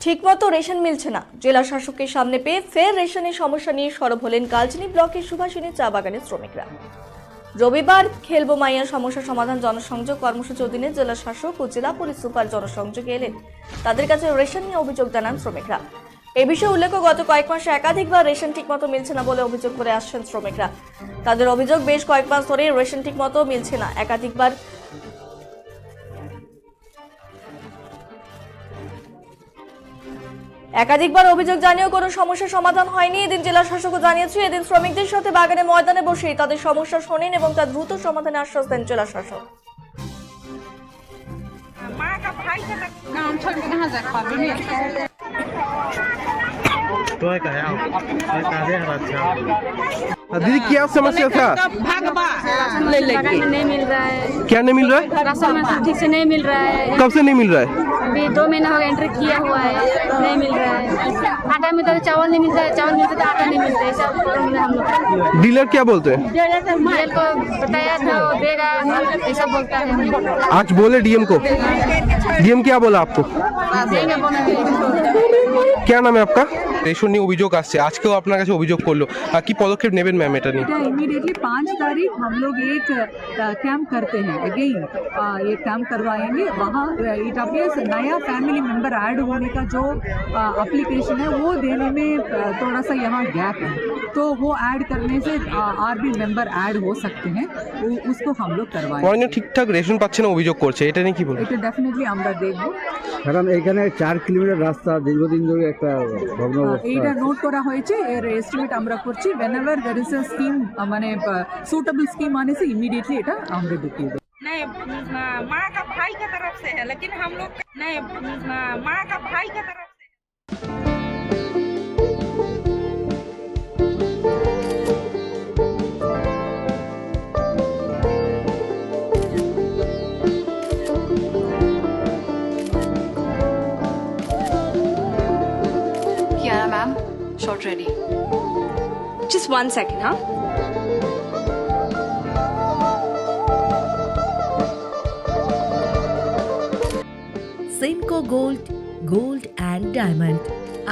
ঠিকমতো রেশন মিলছে না। জেলা শাসককে সামনে পেয়ে ফের রেশনের সমস্যা নিয়ে সরব হলেন কালচিনি ব্লকের সুভাষিনী চা বাগানের শ্রমিকরা। রবিবার খেলবো মাইয়া সমস্যা সমাধান জনসংযোগ কর্মসূচি অধীনে জেলা শাসক ও জেলা পুলিশ সুপার জনসংযোগে এলেন। তাদের কাছে রেশন নিয়ে অভিযোগ জানান শ্রমিকরা। এই বিষয়ে উল্লেখ্য, গত কয়েক মাসে একাধিকবার রেশন ঠিকমতো মিলছে না বলে অভিযোগ করে আসছেন শ্রমিকরা। তাদের অভিযোগ, বেশ কয়েক মাস ধরে রেশন ঠিকমতো মিলছে না। একাধিকবার অভিযোগ জানিয়েও কোনো সমস্যার সমাধান হয়নি। এদিন জেলা শাসকও জানিয়েছে, এদিন শ্রমিকদের সাথে বাগানে ময়দানে বসে তাদের সমস্যা শোনেন এবং তা দ্রুত সমাধানের আশ্বাস দেন জেলা শাসক। दीदी क्या समस्या था? नहीं मिल रहा है, क्या नहीं मिल रहा है? राशन ठीक से नहीं मिल रहा है। कब से नहीं मिल रहा है? अभी 2 महीना हो गया एंट्री किया हुआ है, नहीं मिल रहा है। आटा मिलता है, चावल नहीं मिलता है, चावल मिलता है तो आटा नहीं मिलता है। सब प्रॉब्लम है हम लोग। डीलर क्या बोलते हैं? डीएल को बताया था, वो देगा, ऐसा बोलता है। आज बोले डीएम को, डीएम क्या बोला आपको? देंगे बोलेंगे। क्या नाम है आपका? রেশন নিয়ে অভিযোগ আসছে, আজকেও আপনার কাছে অভিযোগ করলো, কি পদক্ষেপ নেবেন ম্যাম এটা নিয়ে? इमीडिएटली 5 तारीख हम लोग एक कैंप करते हैं। अगेन ये कैंप करवाएंगे। वहाँ ईडब्ल्यूएस नया फैमिली मेंबर ऐड होने का जो एप्लीकेशन है वो देने में थोड़ा सा यहाँ गैप है, तो वो ऐड करने से और भी मेंबर ऐड हो सकते हैं, उसको हम लोग करवाएंगे। অনেক ঠিকঠাক রেশন পাচ্ছে না অভিযোগ করছে, এটা নিয়ে কি বলবো? এটা ডেফিনেটলি আমরা দেখবো। কারণ এখানে 4 কিলোমিটার রাস্তা দীর্ঘদিন ধরে একটা ভগ্ন অবস্থা এটা আছে। নোট করা হয়েছে, এর এস্টিমেট আমরা করছি। whenever there is a scheme মানে সুটেবল স্কিম आने से इमीडिएटली এটা আমরা দেখিয়ে দেব। नहीं, माँ का भाई की तरफ से है, लेकिन हम लोग नहीं, माँ का भाई की तरफ से है। Kiara ma'am, short ready. Just 1 second, huh? Simco Gold and Diamond,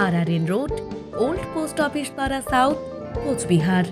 RRN Road, Old Post Office Para South, Coach Bihar.